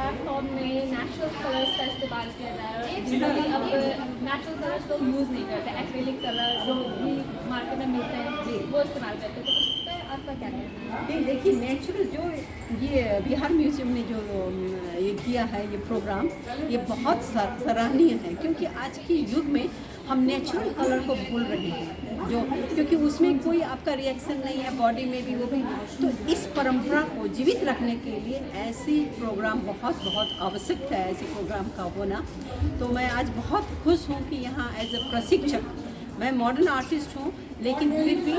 Art form में natural colours का इस्तेमाल किया जा रहा है। जनरली अब नेचुरल कलर्स लोग यूज़ नहीं करते, एक्रेलिक कलर जो भी मार्केट में मिलते हैं वो इस्तेमाल करते हैं। तो उस पर आपका क्या कहना है? देखिए, नेचुरल जो ये बिहार म्यूजियम ने जो ये किया है, ये प्रोग्राम, ये बहुत सराहनीय है, क्योंकि आज के युग में हम नेचुरल कलर को भूल रहे हैं, जो क्योंकि उसमें कोई आपका रिएक्शन नहीं है, बॉडी में भी वो भी। तो इस परंपरा को जीवित रखने के लिए ऐसी प्रोग्राम बहुत बहुत आवश्यक है, ऐसे प्रोग्राम का होना। तो मैं आज बहुत खुश हूँ कि यहाँ एज ए प्रशिक्षक, मैं मॉडर्न आर्टिस्ट हूँ, लेकिन फिर भी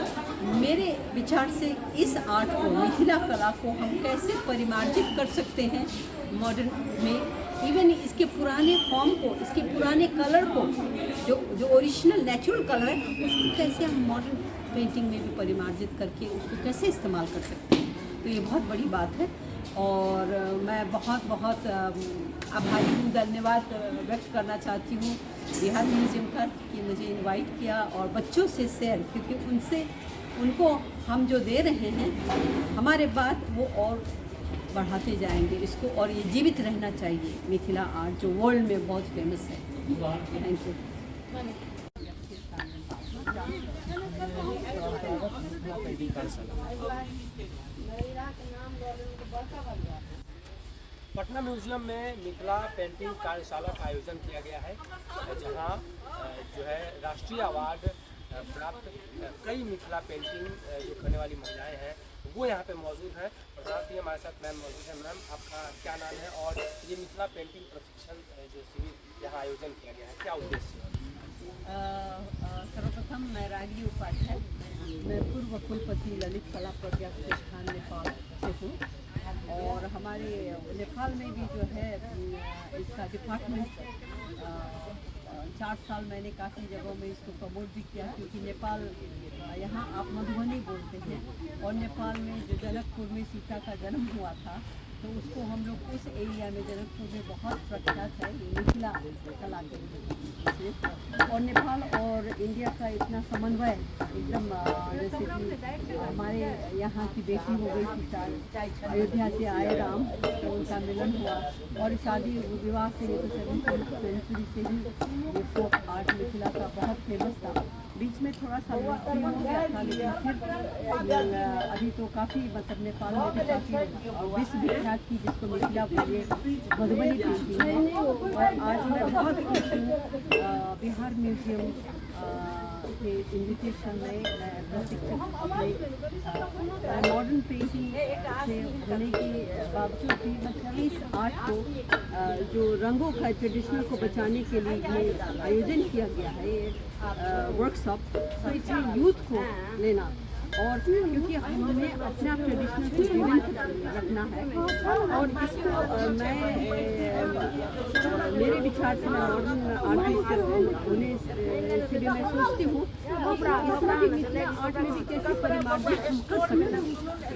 मेरे विचार से इस आर्ट को, मिथिला कला को हम कैसे परिमार्जित कर सकते हैं मॉडर्न में, इवन इसके पुराने फॉर्म को, इसके पुराने कलर को, जो ओरिजिनल नेचुरल कलर है, उसको कैसे हम मॉडर्न पेंटिंग में भी परिमार्जित करके उसको कैसे इस्तेमाल कर सकते हैं। तो ये बहुत बड़ी बात है और मैं बहुत बहुत आभारी हूँ, धन्यवाद व्यक्त करना चाहती हूँ बिहार म्यूजियम का कि मुझे इनवाइट किया और बच्चों से शेयर, क्योंकि उनको हम जो दे रहे हैं हमारे बाद वो और बढ़ाते जाएंगे इसको, और ये जीवित रहना चाहिए मिथिला आर्ट जो वर्ल्ड में बहुत फेमस है। Thank you. पटना म्यूजियम में मिथिला पेंटिंग कार्यशाला का आयोजन किया गया है, जहां जो है राष्ट्रीय अवार्ड प्राप्त कई मिथिला पेंटिंग जो करने वाली महिलाएं हैं वो यहाँ पे मौजूद हैं। और साथ ही हमारे साथ मैम मौजूद है। मैम, आपका क्या नाम है और ये मिथिला पेंटिंग प्रशिक्षण जो शिविर यहाँ आयोजन किया गया है, क्या उद्देश्य है? सर्वप्रथम मैं रागिनी उपाध्याय, मैं पूर्व कुलपति ललित कला प्रज्ञा प्रतिष्ठान नेपाल से हूँ, और हमारे नेपाल में भी जो है इसका डिपार्टमेंट 4 साल मैंने काफ़ी जगहों में इसको प्रमोट भी किया, क्योंकि नेपाल, यहाँ आप मधुबनी बोलते हैं, और नेपाल में जो जनकपुर में सीता का जन्म हुआ था, तो उसको हम लोग उस एरिया में, जनकपुर में बहुत प्रख्यात है मिथिला कला के लिए। और नेपाल और इंडिया का इतना समन्वय एकदम, जैसे कि हमारे यहाँ की बेटी हो गई सीता, अयोध्या से आए राम, तो उनका मिलन हुआ, और शादी विवाह से ये तो 17वीं सेंचुरी से ही ये फोक आर्ट मिथिला का बहुत फेमस था। बीच में थोड़ा सा लुप्त हो गया था, लेकिन फिर अभी तो काफ़ी, मतलब नेपाल में भी काफ़ी विश्व विख्यात थी, जिसको मिथिला बोलिए मधुबनी पेंटिंग है। और आज मैं बहुत खुश हूँ बिहार म्यूजियम के इन्विटेशन में प्रशिक्षक अपने मॉडर्न पेंटिंग से होने के बावजूद भी, मतलब इस आर्ट को जो रंगों का ट्रेडिशनल को बचाने के लिए ये आयोजन किया गया है, ये वर्कशॉप, तो इसमें यूथ को लेना, और क्योंकि हमें अपना ट्रेडिशनल को जीवंत रखना है, और इसको मैं मेरे विचार से, मैं मॉडर्न आर्टिस्ट होने से भी मैं सोचती हूँ इसमें भी मिथिला आर्ट में भी कैसे परिमार्जित हम कर सकते हैं,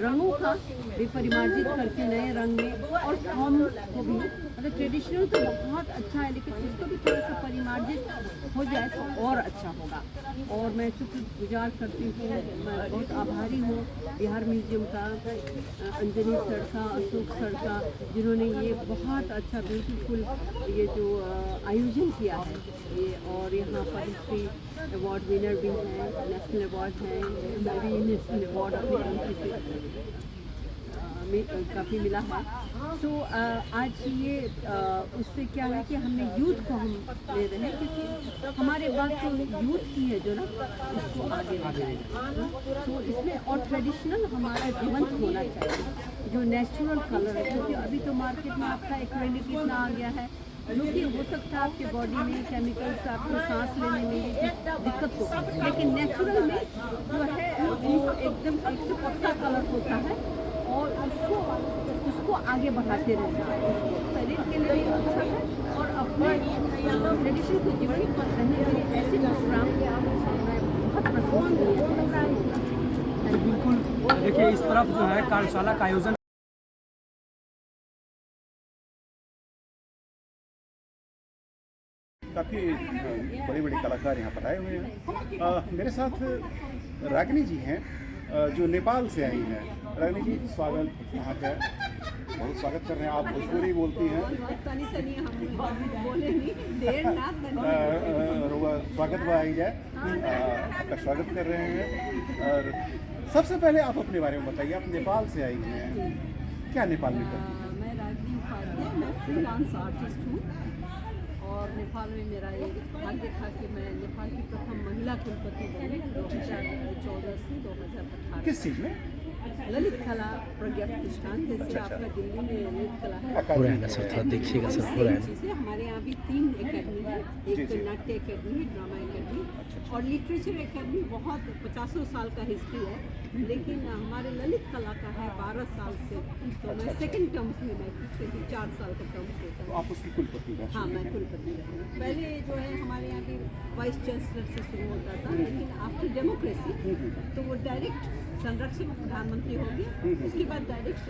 रंगों का भी परिमार्जित करके नए रंग में, और फॉर्म को भी, मतलब ट्रेडिशनल तो बहुत अच्छा है, लेकिन इसको भी थोड़ा सा परिमार्जित हो जाए तो और अच्छा होगा। और मैं शुक्रगुजार करती हूँ, मैं बहुत आभारी हूँ बिहार म्यूजियम का, अंजनी सर का, अशोक सर का, जिन्होंने ये बहुत अच्छा ब्यूटीफुल ये जो आयोजन किया है ये, और यहाँ पर हिस्ट्री अवार्ड विनर भी हैं, नेशनल अवार्ड हैं, मैं भी नेशनल अवार्ड अपनी कंट्री से काफ़ी मिला है। तो आज ये उससे क्या है कि हमने यूथ को हम ले रहे हैं, क्योंकि हमारे बाद तो यूथ ही है जो ना इसको आगे ले जाएगा। तो इसमें और ट्रेडिशनल हमारा जीवंत होना चाहिए, जो नेचुरल कलर है, क्योंकि अभी तो मार्केट में आपका एक्रेलिक इतना आ गया है, क्योंकि हो सकता है आपके बॉडी में केमिकल्स, आपको सांस लेने में दिक्कत हो, लेकिन नेचुरल में जो है वो एकदम एक पक्का कलर होता है, और उसको आगे बढ़ाते रहना, उसको शरीर के लिए भी अच्छा है और अपने ट्रेडिशन को जीवन करने के लिए ऐसे प्रोग्राम बहुत पसंद है। बिल्कुल, देखिए इस तरफ जो है कार्यशाला का आयोजन काफ़ी बड़े बड़े कलाकार यहाँ पर आए हुए हैं। मेरे साथ रागिनी जी हैं जो नेपाल से आई हैं। रागिनी जी, स्वागत यहाँ का, बहुत स्वागत कर रहे हैं। आप भोजपुरी बोलती हैं। स्वागत हुआ आई जाए, आपका स्वागत कर रहे हैं। और सबसे पहले आप अपने बारे में बताइए, आप नेपाल से आई हैं, क्या नेपाल में करती हैं? मैं रागिनी उपाध्याय, मैं फ्रीलांस आर्टिस्ट हूँ और नेपाल में मेरा ये भाग्य था कि मैं नेपाल की प्रथम महिला कुलपति बनी 2014 से 2018। किस चीज़ में? ललित कला प्रज्ञा प्रतिष्ठान, जैसे आपका दिल्ली में ललित कला है, थोड़ा देखिएगा सर, हो रहा है चीज़ें हमारे यहाँ भी 3 एकेडमी है। एक तो नाट्य एकेडमी, ड्रामा एकेडमी और लिटरेचर एकेडमी। बहुत 50 साल का हिस्ट्री है, लेकिन हमारे ललित कला का है 12 साल से। तो मैं सेकंड टर्म्स में मैं थी, 4 साल का टर्म्स होता तो है। आप उसकी कुलपति हैं? हाँ, मैं कुलपति रही। पहले जो है हमारे यहाँ की वाइस चांसलर से शुरू होता था, लेकिन आफ्टर डेमोक्रेसी तो वो डायरेक्ट संरक्षक प्रधानमंत्री हो गए, उसके बाद डायरेक्ट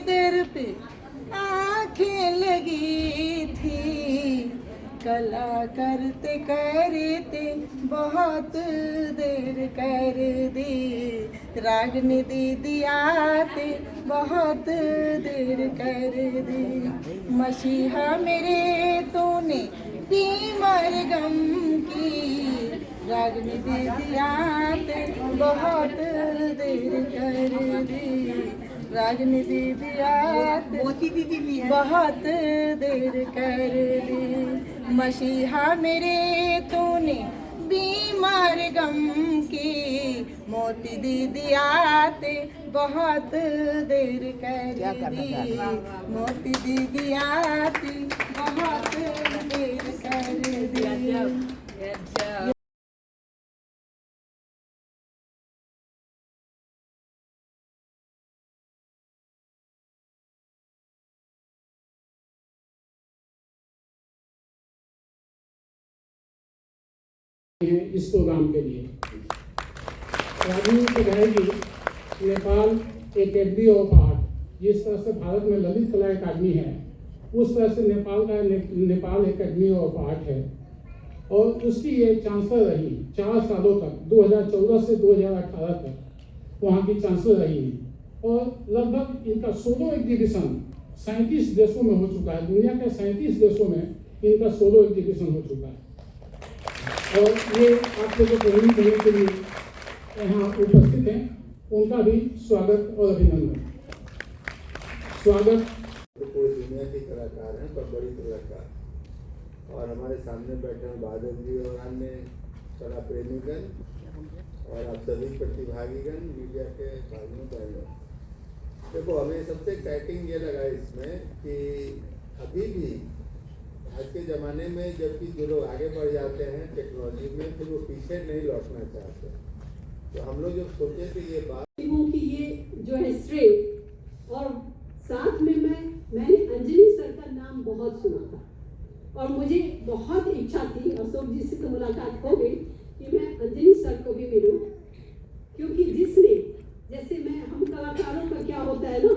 दर पे आंखें लगी थी, कला करते करते बहुत देर कर दी, रागनी दीदी आते बहुत देर कर दी, मसीहा मेरे तूने बीमार गम की, रागनी दीदी आते बहुत देर कर दी, रागनी दीदी आते बहुत देर कर दी, मसीहा मेरे तूने बीमार गम की, मोती दीदी आते बहुत देर कर दी, मोती दीदी आती बहुत देर कर दी। इस प्रोग्राम के लिए रागिनी को रहेगी नेपाल एकेडमी ऑफ आर्ट। जिस तरह से भारत में ललित कला अकादमी है, उस तरह से नेपाल एकेडमी ऑफ आर्ट है और उसकी ये चांसलर रही 4 सालों तक, 2014 से 2018 तक वहाँ की चांसलर रही और लगभग इनका सोलो एग्जीबिशन 37 देशों में हो चुका है। दुनिया के 37 देशों में इनका सोलो एग्जीबिशन हो चुका है और ये आप लोगों को कहीं के लिए यहाँ उपस्थित हैं, उनका भी स्वागत और अभिनंदन। स्वागत। पूरी दुनिया के कलाकार हैं, पर बड़ी कलाकार, और हमारे सामने बैठे हैं बादल जी और अन्य कला प्रेमीगण और आप सभी प्रतिभागीगण, मीडिया के भाइयों बहनों। देखो, हमें सबसे एक्साइटिंग ये लगा इसमें कि अभी भी आज के ज़माने में जबकि जो लोग आगे बढ़ जाते हैं टेक्नोलॉजी में, फिर वो पीछे नहीं लौटना चाहते। तो हम लोग जब सोचे कि ये बात कि ये जो है श्रेय, और साथ में मैंने अंजलि सर का नाम बहुत सुना था और मुझे बहुत इच्छा थी, अशोक जी से तो मुलाकात हो गई, कि मैं अंजलि सर को भी मिलूं, क्योंकि जिसने, जैसे हम कलाकारों का क्या होता है ना,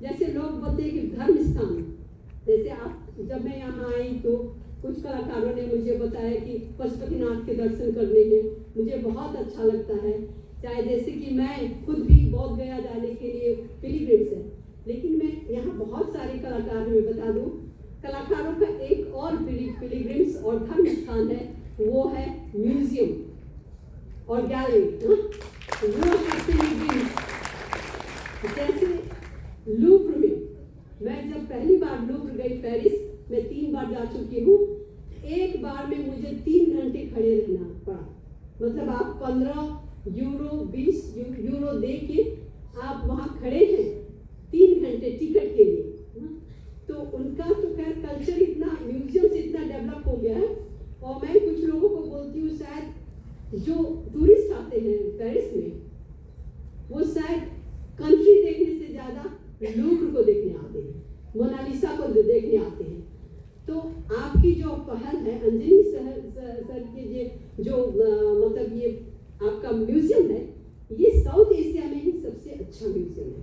जैसे लोग बोलते हैं कि धर्म स्थान, जैसे आप जब मैं यहाँ आई तो कुछ कलाकारों ने मुझे बताया कि पशुपतिनाथ के दर्शन करने में मुझे बहुत अच्छा लगता है। चाहे जैसे कि मैं खुद भी बोध गया जाने के लिए पिलग्रिम्स है, लेकिन मैं यहाँ बहुत सारे कलाकार मैं बता दूँ, कलाकारों का एक और पिलग्रिम्स और धर्म स्थान है, वो है म्यूजियम और गैलरी। वो है पिलग्रिम्स। जैसे लूव्र में मैं जब पहली बार लूव्र गई पेरिस, मैं 3 बार जा चुकी हूँ, एक बार में मुझे 3 घंटे खड़े रहना पड़ा। मतलब आप 15 यूरो 20 यूरो दे के आप वहाँ खड़े हैं 3 घंटे टिकट के लिए। तो उनका तो खैर कल्चर इतना, म्यूजियम से इतना डेवलप हो गया है। और मैं कुछ लोगों को बोलती हूँ, शायद जो टूरिस्ट आते हैं पेरिस में, वो शायद कंट्री देखने से ज़्यादा लूव्र को देखने आते हैं, मोनालिसा को देखने आते हैं। तो आपकी जो पहल है अंजनी सर के जो मतलब ये आपका म्यूजियम है, ये साउथ एशिया में ही सबसे अच्छा म्यूजियम है।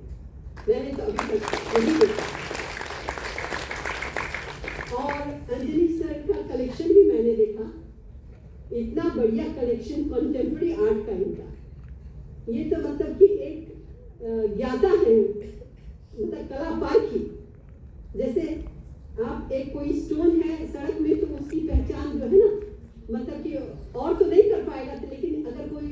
मैंने तो अभी तक नहीं देखा। और अंजनी सर का कलेक्शन भी मैंने देखा, इतना बढ़िया कलेक्शन कंटेम्प्रेरी आर्ट का इनका। ये तो मतलब कि एक ज्ञाता है, मतलब कला पारखी। जैसे आप एक कोई स्टोन है सड़क में तो उसकी पहचान जो है ना, मतलब कि और तो नहीं कर पाएगा, लेकिन अगर कोई